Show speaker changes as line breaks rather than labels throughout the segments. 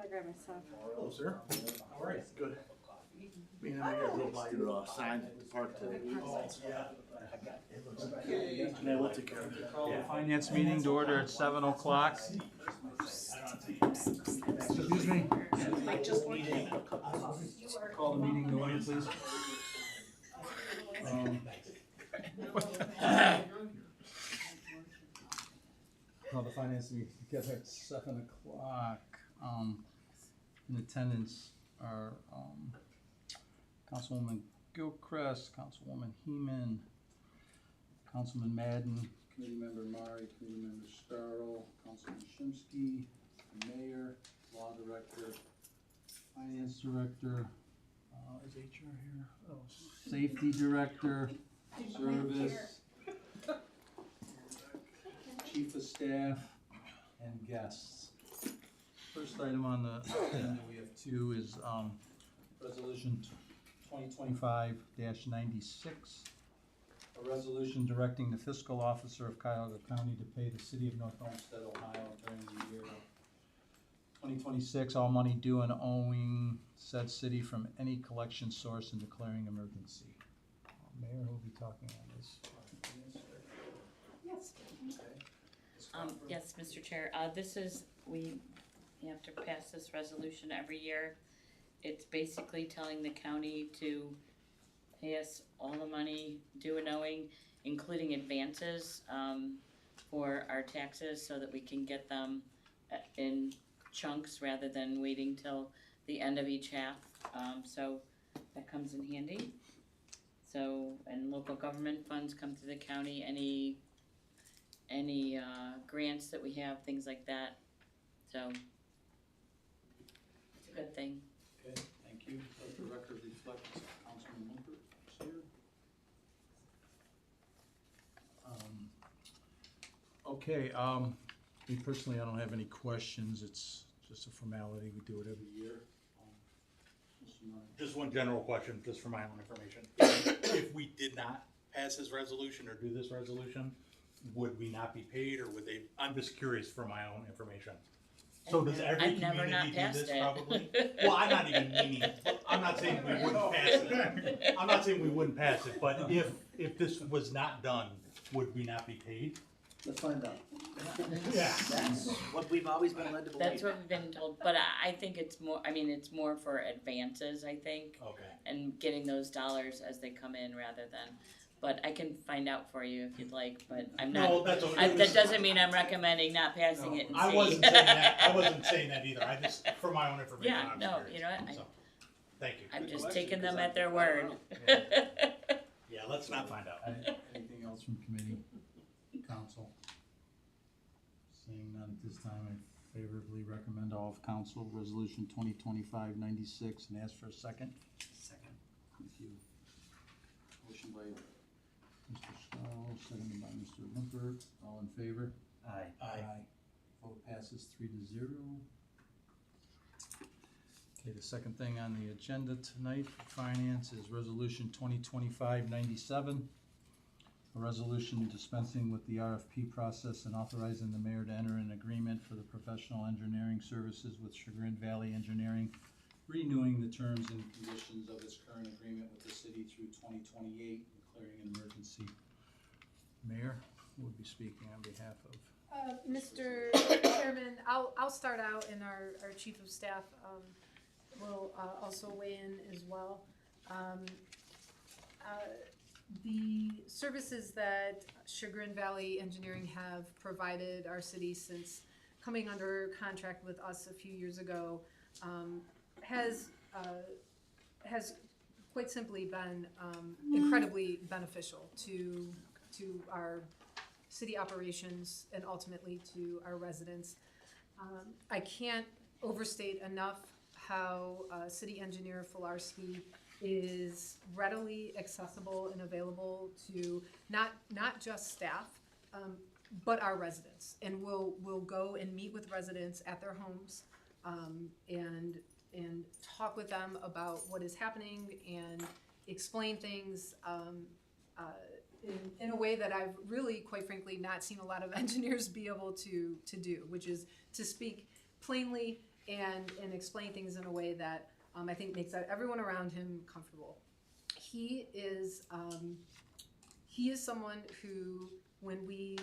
grab my stuff.
Hello, sir. How are you? Good.
Me and I gotta go by your sign part today. Yeah, we'll take care of it.
Call the finance meeting to order at 7 o'clock. Excuse me. Call the meeting to order, please. Call the finance meeting together at 7 o'clock. In attendance are Councilwoman Gilchrist, Councilwoman Heeman, Councilman Madden, Committee Member Mari, Committee Member Starl, Councilman Shimsky, the Mayor, Law Director, Finance Director, is HR here? Oh, Safety Director, Service, Chief of Staff, and guests. First item on the agenda, we have two, is Resolution 2025-96, a resolution directing the fiscal officer of Cuyahoga County to pay the city of North Olmsted, Ohio during the year 2026, all money due and owing said city from any collection source and declaring emergency. Mayor, who will be talking on this?
Yes.
Yes, Mr. Chair, this is, we have to pass this resolution every year. It's basically telling the county to pay us all the money due and owing, including advances, for our taxes so that we can get them in chunks rather than waiting till the end of each half. So that comes in handy. So, and local government funds come to the county, any grants that we have, things like that. So it's a good thing.
Okay, thank you. Let the record reflect Councilman Lumpert is here. Okay, me personally, I don't have any questions. It's just a formality. We do it every year. Mr. Murray.
Just one general question, just for my own information. If we did not pass this resolution or do this resolution, would we not be paid, or would they, I'm just curious for my own information. So does every
I've never not
community do
passed
this
it.
probably? Well, I'm not even meaning, I'm not saying we wouldn't pass it. I'm not saying we wouldn't pass it, but if this was not done, would we not be paid?
Let's find out.
Yeah.
That's what we've always been led to believe.
That's what we've been told, but I think it's more, I mean, it's more for advances, I think,
Okay.
and getting those dollars as they come in rather than, but I can find out for you if you'd like, but I'm not,
No, that's okay.
that doesn't mean I'm recommending not passing
No,
it and
I
see.
wasn't saying that, I wasn't saying that either, I just, for my own information,
Yeah,
I'm
no,
curious.
you know what,
So, thank you.
I'm just
question,
taking them
'cause
at their
I
word.
don't
Yeah, let's not find out.
Anything else from committee, council? Seeing none at this time, I favorably recommend all of council resolution 2025-96 and ask for a second.
Second.
Thank you. Motion by Mr. Stahl, seconded by Mr. Limpert. All in favor?
Aye.
Aye.
Vote passes 3-0. Okay, the second thing on the agenda tonight for finance is resolution 2025-97. A resolution dispensing with the RFP process and authorizing the mayor to enter an agreement for the professional engineering services with Chagrin Valley Engineering, renewing the terms and conditions of its current agreement with the city through 2028, declaring an emergency. Mayor will be speaking on behalf of.
Mr. Chairman, I'll start out, and our chief of staff will also weigh in as well. The services that Chagrin Valley Engineering have provided our city since coming under contract with us a few years ago has quite simply been incredibly beneficial to our city operations and ultimately to our residents. I can't overstate enough how City Engineer Filarski is readily accessible and available to not just staff, but our residents. And we'll go and meet with residents at their homes and talk with them about what is happening and explain things in a way that I've really, quite frankly, not seen a lot of engineers be able to do, which is to speak plainly and explain things in a way that I think makes everyone around him comfortable. He is someone who, when we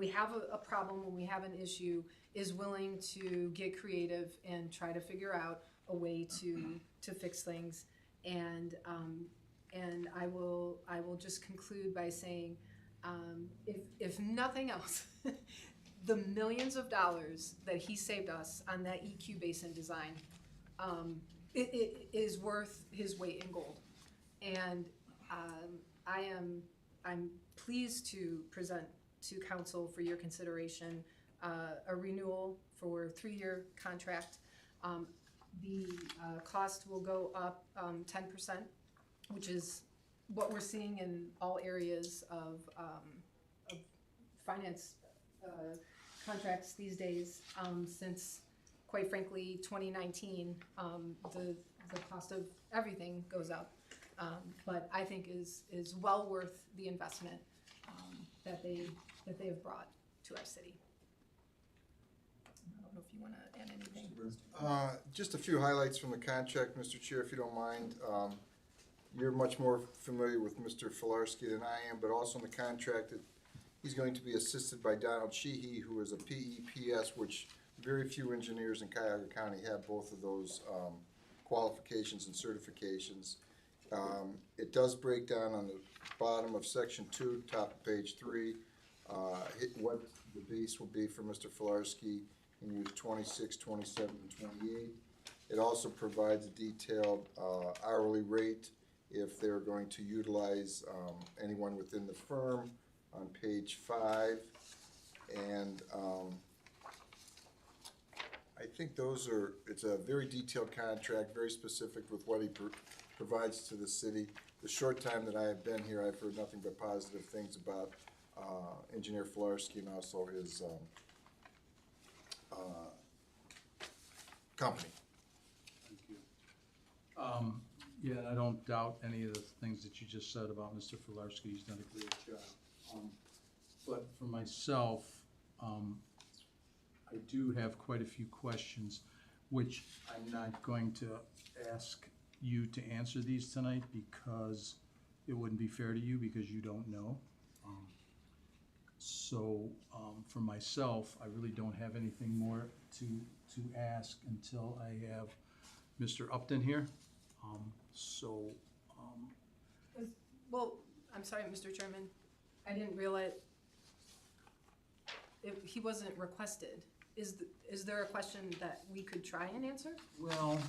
have a problem, when we have an issue, is willing to get creative and try to figure out a way to fix things. And I will just conclude by saying, if nothing else, the millions of dollars that he saved us on that EQ basin design, it is worth his weight in gold. And I'm pleased to present to council for your consideration a renewal for a 3-year contract. The cost will go up 10%, which is what we're seeing in all areas of finance contracts these days. Since, quite frankly, 2019, the cost of everything goes up. But I think is well worth the investment that they have brought to our city. I don't know if you want to add anything.
Just a few highlights from the contract, Mr. Chair, if you don't mind. You're much more familiar with Mr. Filarski than I am, but also in the contract, he's going to be assisted by Donald Sheehy, who is a PEPS, which very few engineers in Cuyahoga County have both of those qualifications and certifications. It does break down on the bottom of section 2, top of page 3, what the base will be for Mr. Filarski in years 26, 27, and 28. It also provides a detailed hourly rate if they're going to utilize anyone within the firm on page 5. And I think it's a very detailed contract, very specific with what he provides to the city. The short time that I have been here, I've heard nothing but positive things about Engineer Filarski and also his company.
Thank you. Yeah, I don't doubt any of the things that you just said about Mr. Filarski. He's done a great job. But for myself, I do have quite a few questions, which I'm not going to ask you to answer these tonight because it wouldn't be fair to you because you don't know. So for myself, I really don't have anything more to ask until I have Mr. Upton here.
Well, I'm sorry, Mr. Chairman. I didn't realize he wasn't requested. Is there a question that we could try and answer?
Well,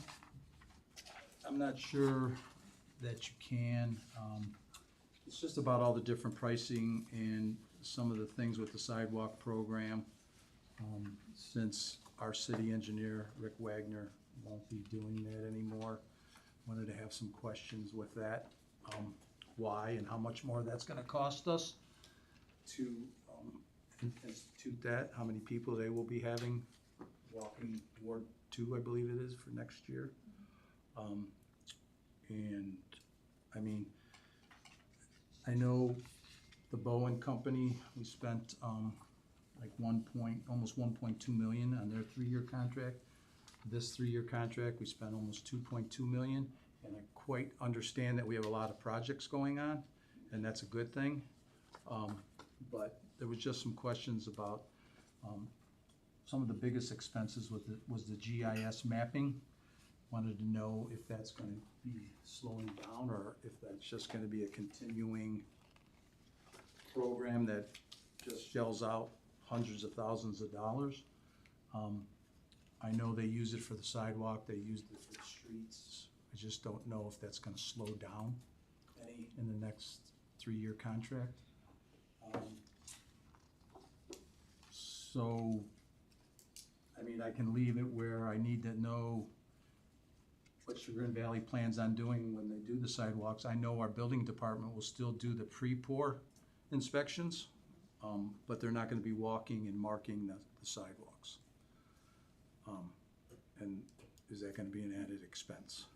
I'm not sure that you can. It's just about all the different pricing and some of the things with the sidewalk program. Since our city engineer, Rick Wagner, won't be doing that anymore, wanted to have some questions with that. Why and how much more that's gonna cost us to institute that, how many people they will be having walking Ward 2, I believe it is, for next year. And I mean, I know the Bowen Company, we spent like almost 1.2 million on their 3-year contract. This 3-year contract, we spent almost 2.2 million, and I quite understand that we have a lot of projects going on, and that's a good thing. But there was just some questions about some of the biggest expenses was the GIS mapping. Wanted to know if that's going to be slowing down or if that's just going to be a continuing program that just shells out hundreds of thousands of dollars. I know they use it for the sidewalk, they used it for the streets. I just don't know if that's going to slow down any in the next 3-year contract. So, I mean, I can leave it where I need to know what Chagrin Valley plans on doing when they do the sidewalks. I know our building department will still do the pre-pour inspections, but they're not gonna be walking and marking the sidewalks. And is that gonna be an added expense?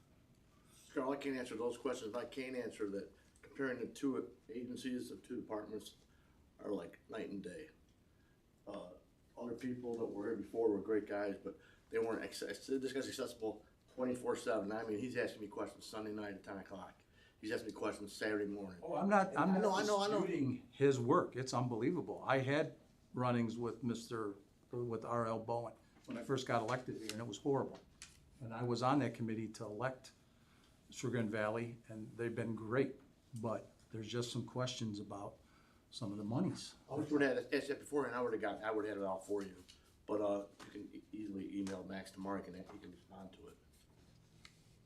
Carl, I can't answer those questions, but I can answer that comparing the two agencies, the two departments are like night and day. Other people that were here before were great guys, but they weren't this guy's accessible 24/7. I mean, he's asking me questions Sunday night at 10 o'clock. He's asking me questions Saturday morning.
Oh, I'm not
I know.
disputing his work. It's unbelievable. I had run-ins with R.L. Bowen when I first got elected here, and it was horrible. And I was on that committee to elect Sugar and Valley, and they've been great. But there's just some questions about some of the monies.
I wish you would have asked that before, and I would have had it all for you. But you can easily email Max to Mark, and he can respond to it.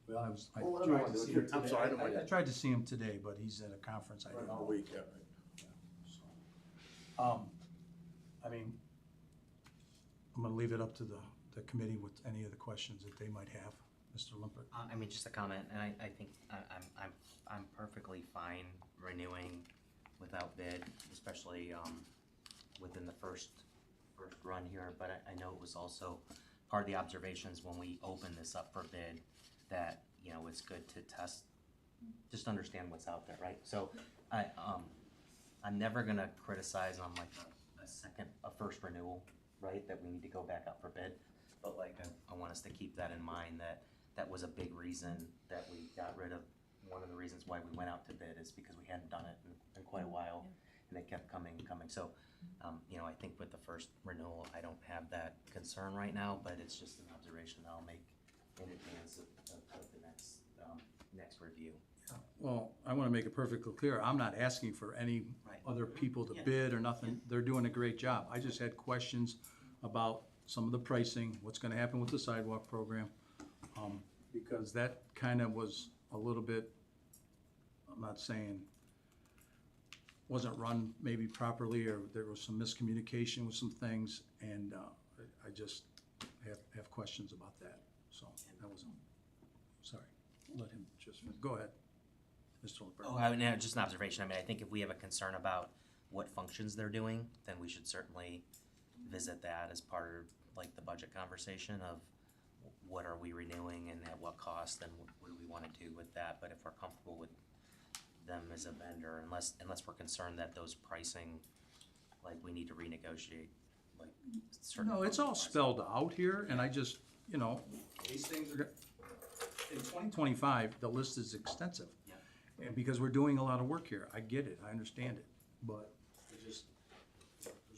Well, I
Well, whatever you
tried
wanna
to
do.
see him
I'm
today.
sorry, I don't mind
I
that.
tried to see him today, but he's at a conference. I didn't
All
know.
week, yeah.
I mean, I'm gonna leave it up to the committee with any of the questions that they might have. Mr. Limpert?
I mean, just a comment, and I think I'm perfectly fine renewing without bid, especially, within the first run here, but I know it was also part of the observations when we opened this up for bid, that, you know, it's good to test, just understand what's out there, right? So, I'm never gonna criticize on like a first renewal, right, that we need to go back up for bid, but like, I want us to keep that in mind, that was a big reason that we got rid of, one of the reasons why we went out to bid is because we hadn't done it in quite a while, and it kept coming, so, you know, I think with the first renewal, I don't have that concern right now, but it's just an observation that I'll make in advance of the next review.
Well, I wanna make it perfectly clear, I'm not asking for any
Right.
other people to
Yeah.
bid or nothing. They're doing a great job. I just had questions about some of the pricing, what's gonna happen with the sidewalk program. Because that kinda was a little bit, I'm not saying, wasn't run maybe properly, or there was some miscommunication with some things, and, I just have questions about that, so, that was, sorry, let him just, go ahead, Mr. Lippert.
Oh, I mean, just an observation. I mean, I think if we have a concern about what functions they're doing, then we should certainly visit that as part of like the budget conversation of what are we renewing and at what cost, and what do we want to do with that. But if we're comfortable with them as a vendor, unless we're concerned that those pricing, like we need to renegotiate, like certain.
No, it's all
function-wise.
spelled out here, and I just, you know, these things are, in 2025, the list is extensive.
Yeah.
And because we're doing a lot of work here, I get it, I understand it, but there's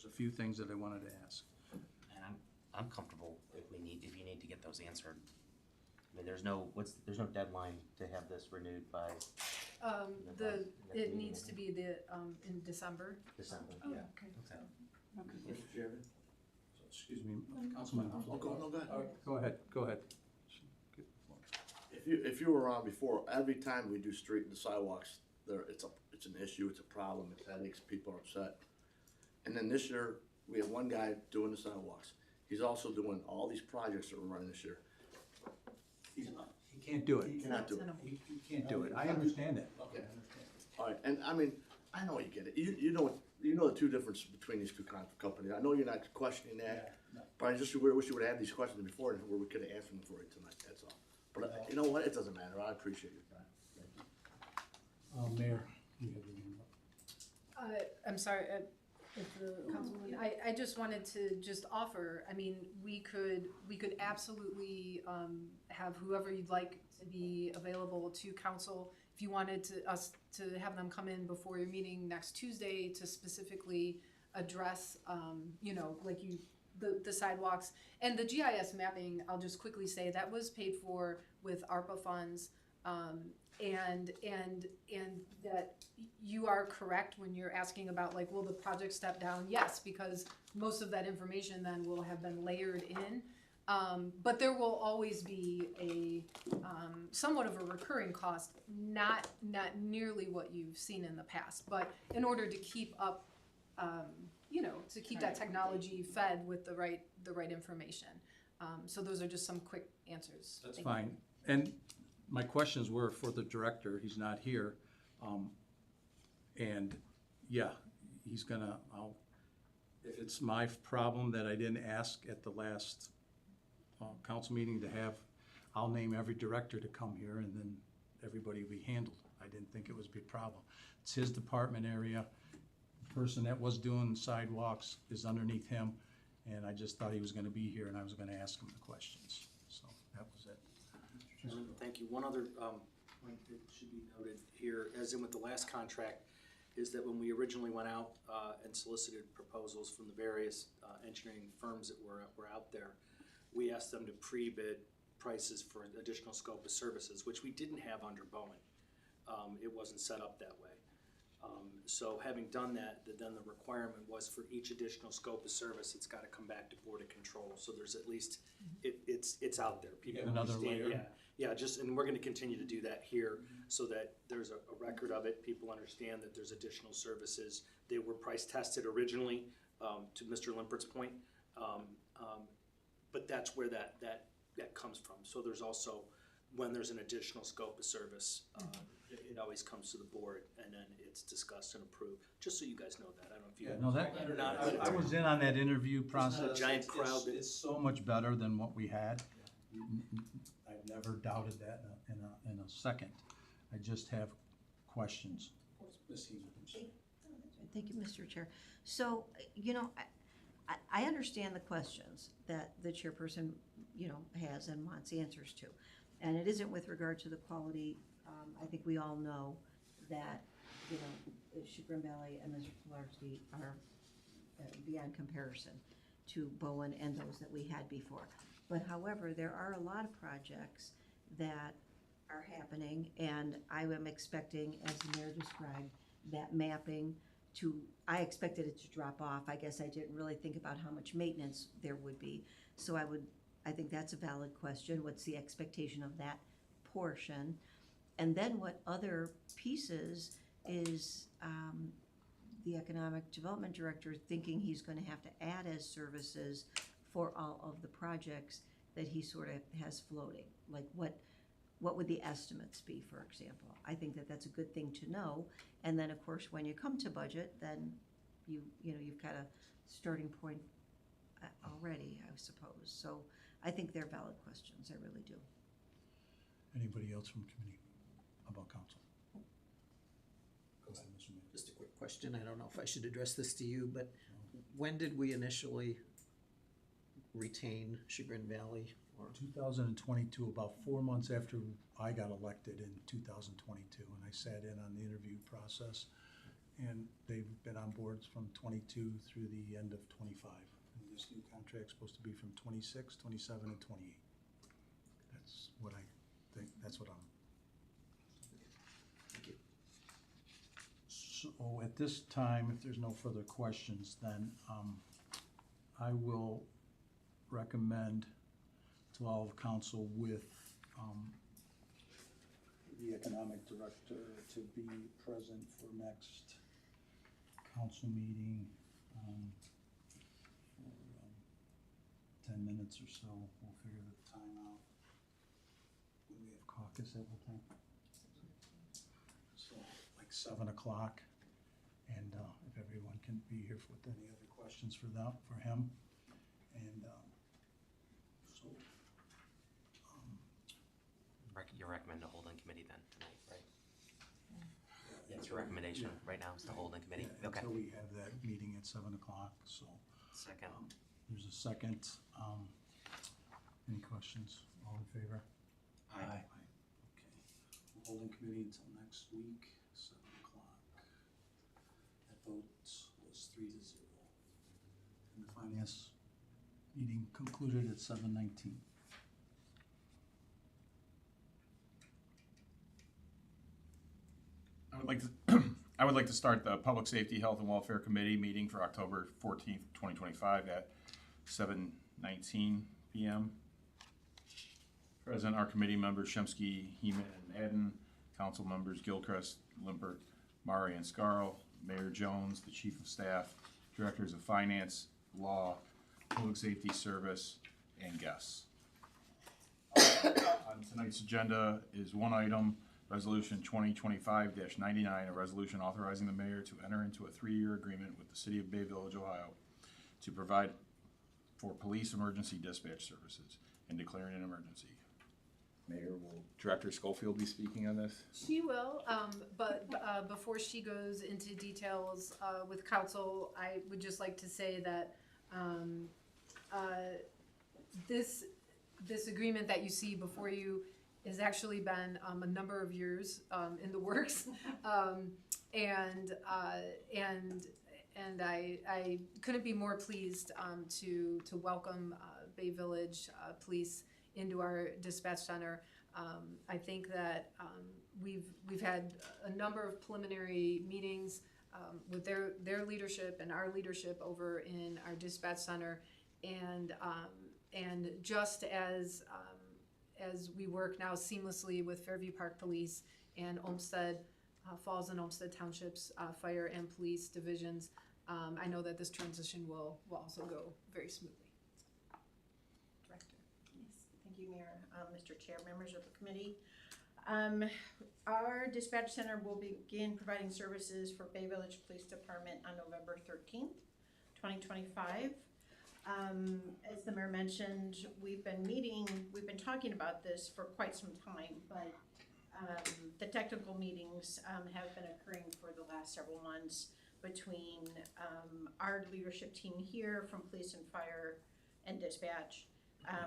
a few things that I wanted to ask.
And I'm comfortable if you need to get those answered. I mean, there's no deadline to have this renewed by
It needs to be in December.
December.
Oh,
Yeah.
okay.
Okay.
Mr. Chairman?
Excuse me, Councilman.
Oh, go ahead.
Go ahead.
If you were around before, every time we do the sidewalks, it's an issue, it's a problem, it's headaches, people are upset. And then this year, we have one guy doing the sidewalks. He's also doing all these projects that we're running this year.
He can't do it.
He cannot do it.
He can't do it, I understand that.
Okay. All right, and I mean, I know you get it. You know the two differences between these two companies. I know you're not questioning that, but I just wish you would have had these questions before, and where we could have answered them for you tonight, that's all. But you know what, it doesn't matter, I appreciate it.
Mayor, you had your hand up.
I'm sorry, if the councilwoman, I just wanted to just offer, I mean, we could absolutely, have whoever you'd like to be available to council. If you wanted us to have them come in before your meeting next Tuesday to specifically address, you know, like the sidewalks. And the GIS mapping, I'll just quickly say, that was paid for with ARPA funds. And that you are correct when you're asking about like, will the project step down? Yes, because most of that information then will have been layered in. But there will always be a somewhat of a recurring cost, not nearly what you've seen in the past. But in order to keep up, you know, to keep that technology fed with the right information. So those are just some quick answers.
That's
Thank you.
fine, and my questions were for the director, he's not here. And, yeah, he's gonna, if it's my problem that I didn't ask at the last council meeting to have, I'll name every director to come here, and then everybody will be handled. I didn't think it was a big problem. It's his department area. The person that was doing sidewalks is underneath him, and I just thought he was gonna be here and I was gonna ask him the questions, so that was it.
Thank you. One other point that should be noted here, as in with the last contract, is that when we originally went out and solicited proposals from the various engineering firms that were out there, we asked them to pre-bid prices for additional scope of services, which we didn't have under Bowen. It wasn't set up that way. So having done that, then the requirement was for each additional scope of service, it's gotta come back to Board of Control. So there's at least, it's out there. People
Another
understand,
layer.
yeah. Yeah, and we're gonna continue to do that here so that there's a record of it. People understand that there's additional services. They were price tested originally, to Mr. Limpert's point. But that's where that comes from. So there's also, when there's an additional scope of service, it always comes to the board and then it's discussed and approved, just so you guys know that. I don't know if you.
No, that,
or not.
I was in on that interview process.
Giant crowd that-
It's so much better than what we had. I've never doubted that in a second. I just have questions. Ms. Heeman, I'm sorry.
Thank you, Mr. Chair. So, you know, I understand the questions that the chairperson, you know, has and wants answers to. And it isn't with regard to the quality. I think we all know that, you know, Chagrin Valley and Mr. Pilarski are beyond comparison to Bowen and those that we had before. But however, there are a lot of projects that are happening, and I am expecting, as the mayor described, that mapping I expected it to drop off. I guess I didn't really think about how much maintenance there would be. So I think that's a valid question. What's the expectation of that portion? And then what other pieces is the economic development director thinking he's gonna have to add as services for all of the projects that he sort of has floating? Like what would the estimates be, for example? I think that that's a good thing to know. And then, of course, when you come to budget, then you know, you've got a starting point already, I suppose. So I think they're valid questions, I really do.
Anybody else from committee about council? Go ahead, Mr. Mayor.
Just a quick question, I don't know if I should address this to you, but when did we initially retain Chagrin Valley? Or
2022, about 4 months after I got elected in 2022, and I sat in on the interview process. And they've been on boards from 22 through the end of 25. And this new contract's supposed to be from 26, 27, and 28. That's what I think, that's what I'm.
Thank you.
So at this time, if there's no further questions, then I will recommend to all of council with the economic director to be present for next council meeting for 10 minutes or so. We'll figure the time out. When we have caucus at what time? So like 7 o'clock. And if everyone can be here with any other questions for him. And so
You recommend a holding committee then tonight, right? That's your recommendation right now is the holding committee?
Yeah,
Okay.
until we have that meeting at 7 o'clock, so.
Second.
There's a second. Any questions? All in favor?
Aye.
Okay. Holding committee until next week, 7 o'clock. That vote was 3-0. And the finance meeting concluded at 7:19.
I would like to start the Public Safety, Health and Welfare Committee meeting for October 14th, 2025 at 7:19 p.m. Present are committee members Shemsky, Heeman, and Madden, council members Gilchrist, Limpert, Mari, and Scarl, Mayor Jones, the Chief of Staff, Directors of Finance, Law, Public Safety Service, and guests. On tonight's agenda is one item, Resolution 2025-99, a resolution authorizing the mayor to enter into a 3-year agreement with the city of Bay Village, Ohio, to provide for police emergency dispatch services and declaring an emergency. Mayor, will Director Schofield be speaking on this?
She will, but before she goes into details with council, I would just like to say that This agreement that you see before you has actually been a number of years in the works. And I couldn't be more pleased to welcome Bay Village Police into our dispatch center. I think that we've had a number of preliminary meetings with their leadership and our leadership over in our dispatch center, and just as we work now seamlessly with Fairview Park Police and Olmsted Falls and Olmsted Townships Fire and Police divisions, I know that this transition will also go very smoothly. Director.
Yes, thank you, Mayor, Mr. Chair, members of the committee. Our dispatch center will begin providing services for Bay Village Police Department on November 13th, 2025. As the mayor mentioned, we've been talking about this for quite some time, but the technical meetings have been occurring for the last several months between our leadership team here from police and fire and dispatch,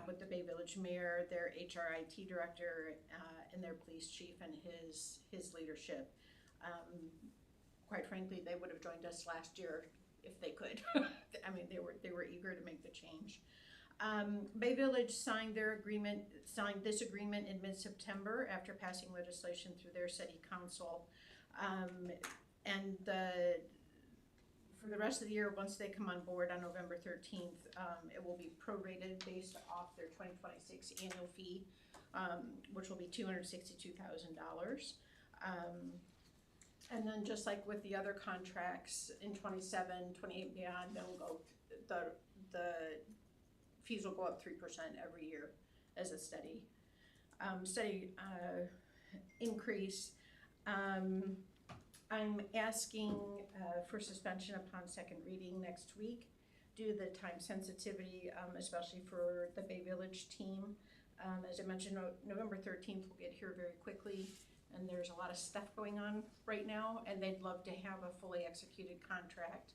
with the Bay Village mayor, their HRIT director, and their police chief and his leadership. Quite frankly, they would have joined us last year if they could. I mean, they were eager to make the change. Bay Village signed this agreement in mid-September after passing legislation through their city council. And for the rest of the year, once they come on board on November 13th, it will be prorated based off their 2026 annual fee, which will be $262,000. And then just like with the other contracts in 27, 28 and beyond, the fees will go up 3% every year as a steady increase. I'm asking for suspension upon second reading next week due to the time sensitivity, especially for the Bay Village team. As I mentioned, November 13th will get here very quickly, and there's a lot of stuff going on right now, and they'd love to have a fully executed contract,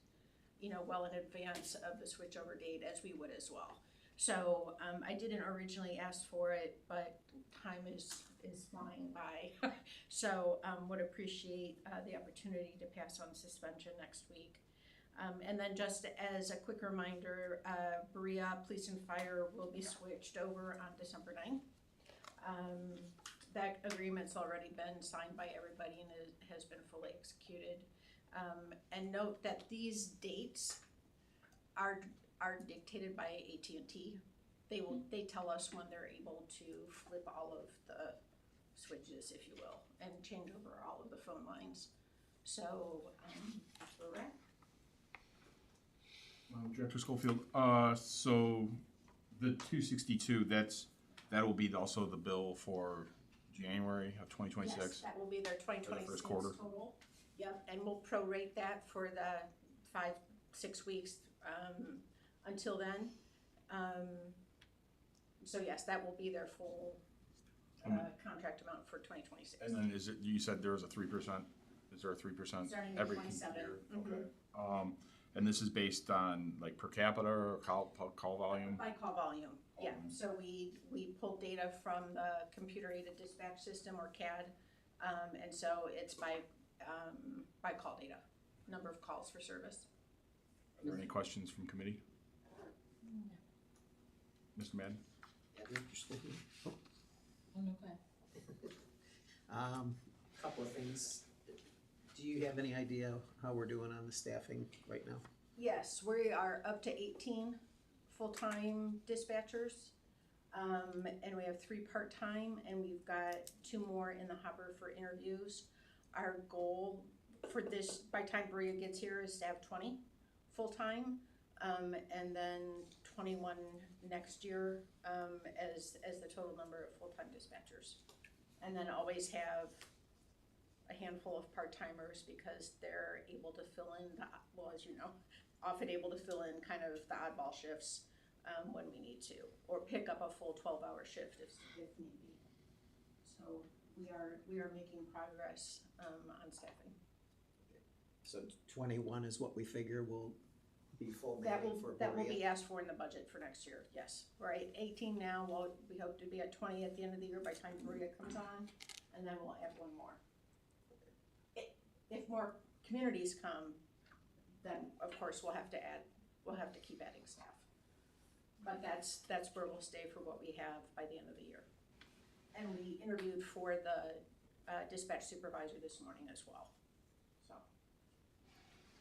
well in advance of the switchover date, as we would as well. So I didn't originally ask for it, but time is flying by. So would appreciate the opportunity to pass on suspension next week. And then just as a quick reminder, Berea Police and Fire will be switched over on December 9th. That agreement's already been signed by everybody and it has been fully executed. And note that these dates are dictated by AT&T. They tell us when they're able to flip all of the switches, if you will, and change over all of the phone lines. So that's where we're at.
Director Schofield, so the 262, that will be also the bill for January of 2026?
Yes, that will be their 2026
first quarter.
total. Yep, and we'll prorate that for the 5-6 weeks until then. So yes, that will be their full contract amount for 2026.
And then you said there was a 3%, is there a 3%
Starting in
every
27.
year?
Mhm.
Okay. And this is based on like per capita or call volume?
By call volume, yeah. So we pull data from the computer-aided dispatch system or CAD, and so it's by call data, number of calls for service.
Are there any questions from committee? Mr. Madden?
Couple of things. Do you have any idea how we're doing on the staffing right now?
Yes, we are up to 18 full-time dispatchers, and we have 3 part-time, and we've got 2 more in the hopper for interviews. Our goal for this, by the time Berea gets here, is to have 20 full-time, and then 21 next year as the total number of full-time dispatchers. And then always have a handful of part-timers because they're able to fill in, as you know, often able to fill in kind of the oddball shifts when we need to, or pick up a full 12-hour shift if need be. So we are making progress on staffing.
So 21 is what we figure will be full
That
manning for
will
Berea?
be asked for in the budget for next year, yes. We're at 18 now, well, we hope to be at 20 at the end of the year by the time Berea comes on, and then we'll add one more. If more communities come, then of course we'll have to keep adding staff. But that's where we'll stay for what we have by the end of the year. And we interviewed for the dispatch supervisor this morning as well, so.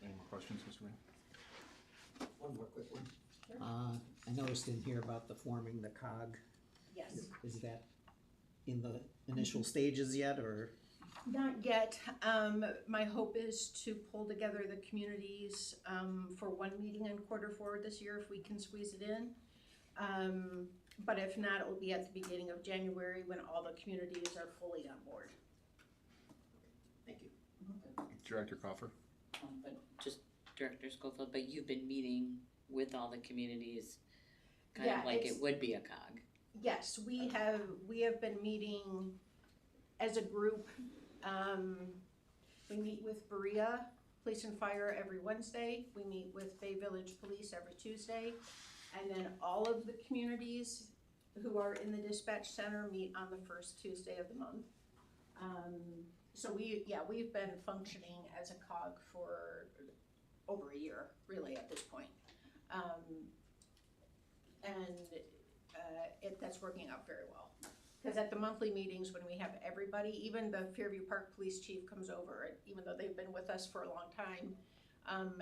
Any more questions, Mr. Ray?
One more quick one.
Sure.
I noticed in here about the forming the COG.
Yes.
Is that in the initial stages yet, or?
Not yet. My hope is to pull together the communities for one meeting in Q4 this year, if we can squeeze it in. But if not, it will be at the beginning of January when all the communities are fully on board.
Thank you.
Director Coffer?
But just Director Schofield, but you've been meeting with all the communities, kind
Yeah,
of like it
it's-
would be a COG.
Yes, we have been meeting as a group. We meet with Berea Police and Fire every Wednesday. We meet with Bay Village Police every Tuesday. And then all of the communities who are in the dispatch center meet on the first Tuesday of the month. So we've been functioning as a COG for over a year, really, at this point. That's working out very well. Because at the monthly meetings, when we have everybody, even the Fairview Park Police Chief comes over, even though they've been with us for a long time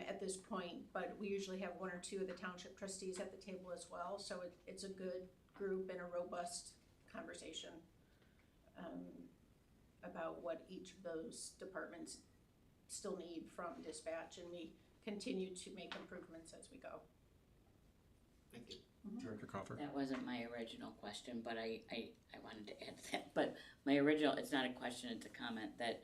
at this point, but we usually have one or two of the township trustees at the table as well, so it's a good group and a robust conversation about what each of those departments still need from dispatch, and we continue to make improvements as we go.
Thank you.
Director Coffer?
That wasn't my original question, but I wanted to add that, but my original, it's not a question, it's a comment, that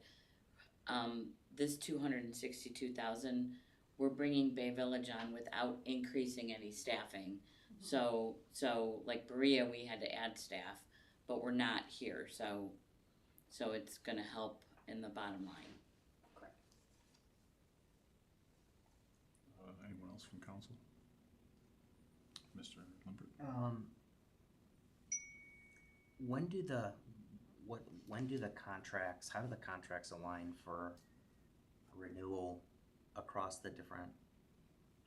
this 262,000, we're bringing Bay Village on without increasing any staffing. So like Berea, we had to add staff, but we're not here, so it's gonna help in the bottom line.
Correct.
Anyone else from council? Mr. Limpert?
When do the contracts, how do the contracts align for renewal across the different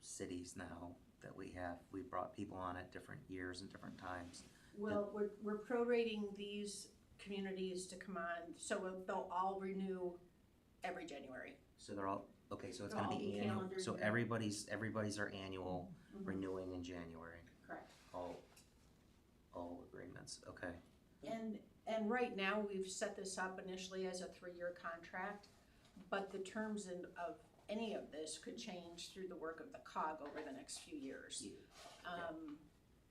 cities now that we have? We brought people on at different years and different times.
Well, we're prorating these communities to come on, so they'll all renew every January.
So they're all, okay, so it's
They'll
gonna
all
be
be
annual,
calendar
so
year.
everybody's are annual
Mhm.
renewing in January,
Correct.
all agreements, okay.
And right now, we've set this up initially as a 3-year contract, but the terms of any of this could change through the work of the COG over the next few years.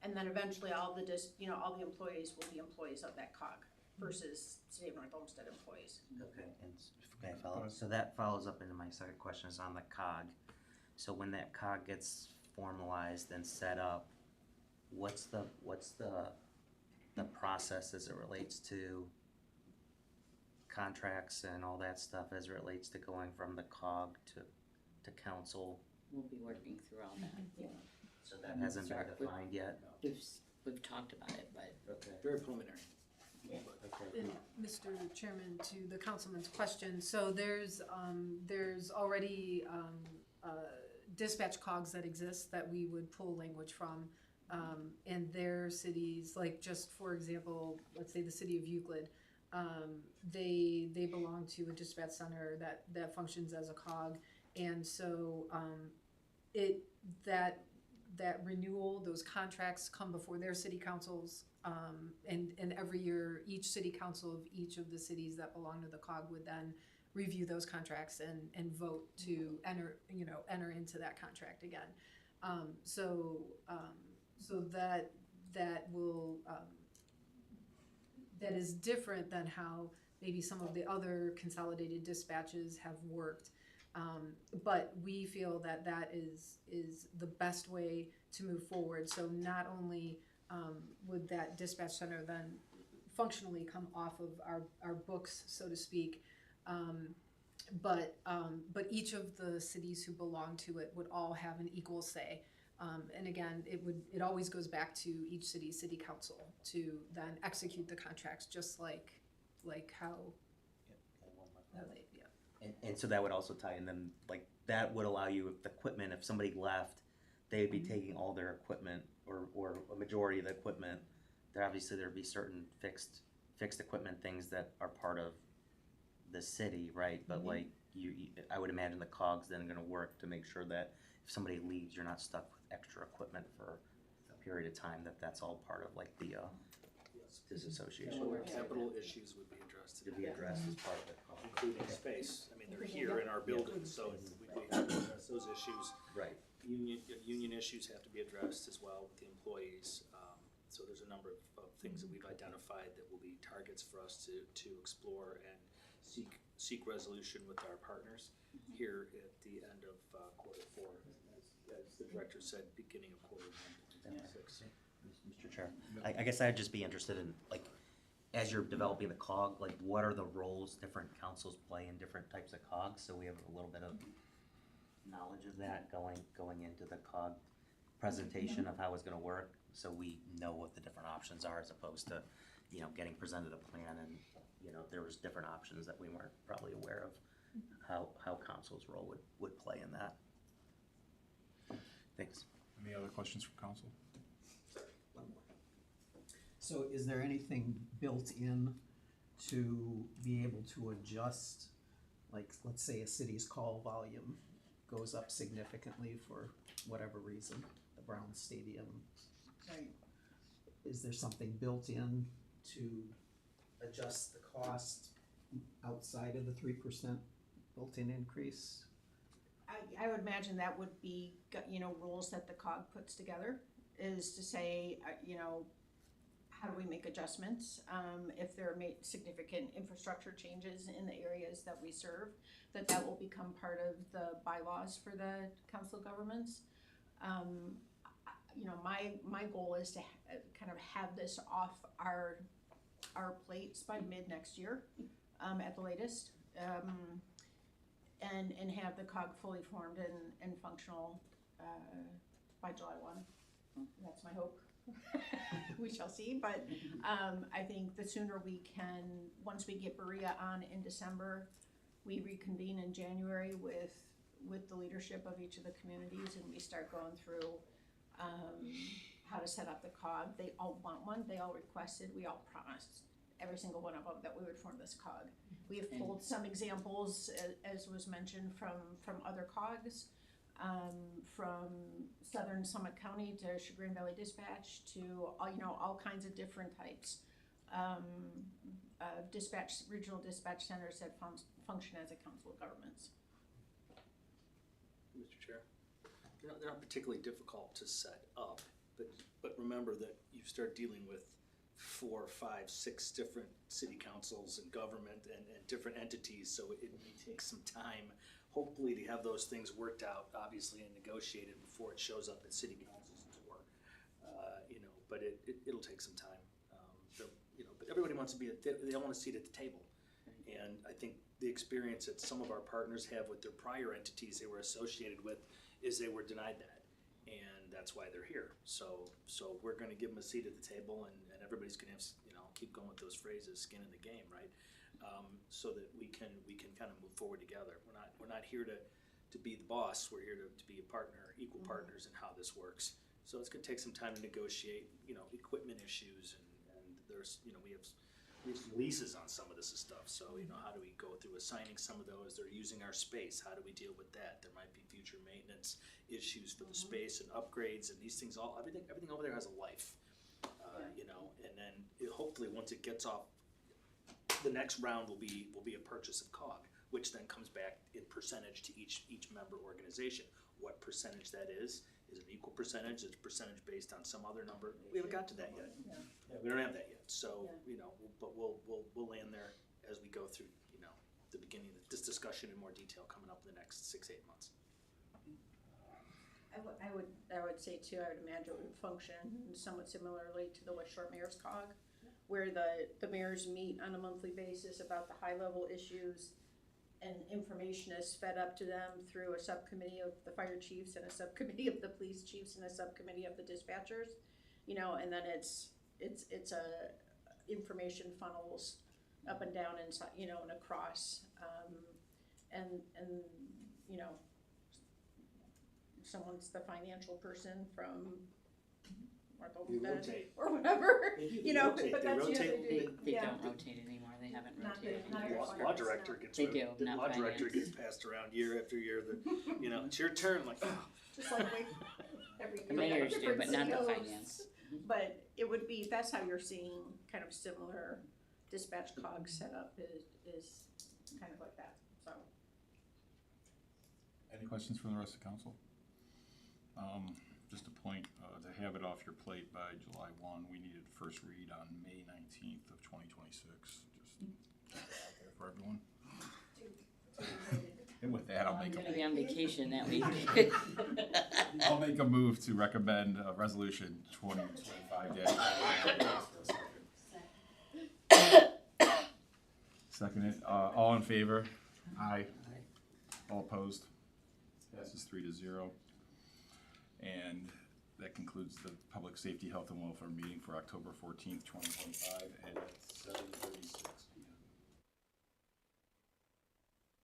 And then eventually all the employees will be employees of that COG versus City of North Olmsted employees.
Okay, and okay, follow, so that follows up into my second question is on the COG. So when that COG gets formalized and set up, what's the process as it relates to contracts and all that stuff as it relates to going from the COG to council?
We'll be working through all that.
So that hasn't been defined yet?
We've talked about it, but
Okay.
Very preliminary.
And Mr. Chairman, to the councilman's question, so there's already dispatch COGs that exist that we would pull language from, and their cities, like just for example, let's say the city of Euclid, they belong to a dispatch center that functions as a COG, and so that renewal, those contracts come before their city councils, and every year, each city council of each of the cities that belong to the COG would then review those contracts and vote to enter into that contract again. So that will that is different than how maybe some of the other consolidated dispatches have worked. But we feel that is the best way to move forward. So not only would that dispatch center then functionally come off of our books, so to speak, but each of the cities who belong to it would all have an equal say. And again, it always goes back to each city council to then execute the contracts, just like how, yeah.
And so that would also tie in then, like, that would allow you, if the equipment, if somebody left, they would be taking all their equipment, or a majority of the equipment. There obviously there'd be certain fixed equipment things that are part of the city, right? But like, I would imagine the COG's then gonna work to make sure that if somebody leaves, you're not stuck with extra equipment for a period of time, that's all part of like the, this association.
Some of our capital issues would be addressed.
To be addressed as part of it.
Including space. I mean, they're here in our building, so we have to address those issues.
Right.
Union issues have to be addressed as well with the employees. So there's a number of things that we've identified that will be targets for us to explore and seek resolution with our partners here at the end of quarter four, as the director said, beginning of quarter one.
Mr. Chair, I guess I'd just be interested in, like, as you're developing the COG, like, what are the roles different councils play in different types of COGs, so we have a little bit of knowledge of that going into the COG presentation of how it's gonna work, so we know what the different options are, as opposed to, getting presented a plan and, there was different options that we weren't probably aware of, how council's role would play in that. Thanks.
Any other questions from council?
One more. So is there anything built in to be able to adjust, like, let's say a city's call volume goes up significantly for whatever reason, the Brown Stadium?
Right.
Is there something built in to adjust the cost outside of the 3% built-in increase?
I would imagine that would be, rules that the COG puts together, is to say, how do we make adjustments? If there are significant infrastructure changes in the areas that we serve, that will become part of the bylaws for the council of governments. My goal is to kind of have this off our plates by mid next year, at the latest. And have the COG fully formed and functional by July 1. That's my hope. We shall see, but I think the sooner we can, once we get Berea on in December, we reconvene in January with the leadership of each of the communities, and we start going through how to set up the COG. They all want one, they all requested, we all promised, every single one of them, that we would form this COG. We have pulled some examples, as was mentioned, from other COGs, from Southern Summit County to Chagrin Valley Dispatch to all kinds of different types of regional dispatch centers that function as a council of governments.
Mr. Chair, they're not particularly difficult to set up, but remember that you start dealing with 4, 5, 6 different city councils and government and different entities, so it may take some time, hopefully, to have those things worked out, obviously, and negotiated before it shows up at city council's door. But it'll take some time. But everybody wants to they all want a seat at the table. And I think the experience that some of our partners have with their prior entities they were associated with is they were denied that. And that's why they're here. So we're gonna give them a seat at the table, and everybody's gonna have, keep going with those phrases, skin in the game, right? So that we can kind of move forward together. We're not here to be the boss. We're here to be a partner, equal partners in how this works. So it's gonna take some time to negotiate, equipment issues, and there's, we have some leases on some of this stuff. So, how do we go through assigning some of those? They're using our space. How do we deal with that? There might be future maintenance issues for the space and upgrades, and these things everything over there has a life, and then hopefully once it gets off, the next round will be a purchase of COG, which then comes back in percentage to each member organization. What percentage that is an equal percentage? It's a percentage based on some other number. We haven't got to that yet. Yeah, we don't have that yet. So but we'll land there as we go through the beginning of this discussion in more detail coming up in the next 6-8 months.
I would say too, I would imagine it would function somewhat similarly to the West Shore Mayor's COG, where the mayors meet on a monthly basis about the high level issues, and information is fed up to them through a subcommittee of the fire chiefs and a subcommittee of the police chiefs and a subcommittee of the dispatchers, you know, and then it's information funnels up and down and, you know, and across, and, you know, someone's the financial person from North
They
Olmsted
rotate.
or whatever,
They do,
you
they
know,
rotate.
but
They
that's, you know,
rotate.
they do,
They
yeah.
don't rotate anymore, they haven't
Not the-
rotated in
not
years.
everyone.
Law director gets,
They do,
the
not
law director
finance.
gets passed around year after year, that, you know, it's your turn, like, oh.
Just like we, every year.
The mayors do,
different
but not the
CEOs.
finance.
But it would be, that's how you're seeing kind of similar dispatch cog setup is kind of like that, so.
Any questions from the rest of the council? Just a point, to have it off your plate by July 1, we needed first read on May 19th of 2026. Just out there for everyone. And with that, I'll
I'm
make
gonna be on vacation that week.
I'll make a move to recommend resolution 2025-. Second it, all in favor? Aye. All opposed? Passes 3-0. And that concludes the Public Safety, Health, and Welfare meeting for October 14th, 2025 at 7:30.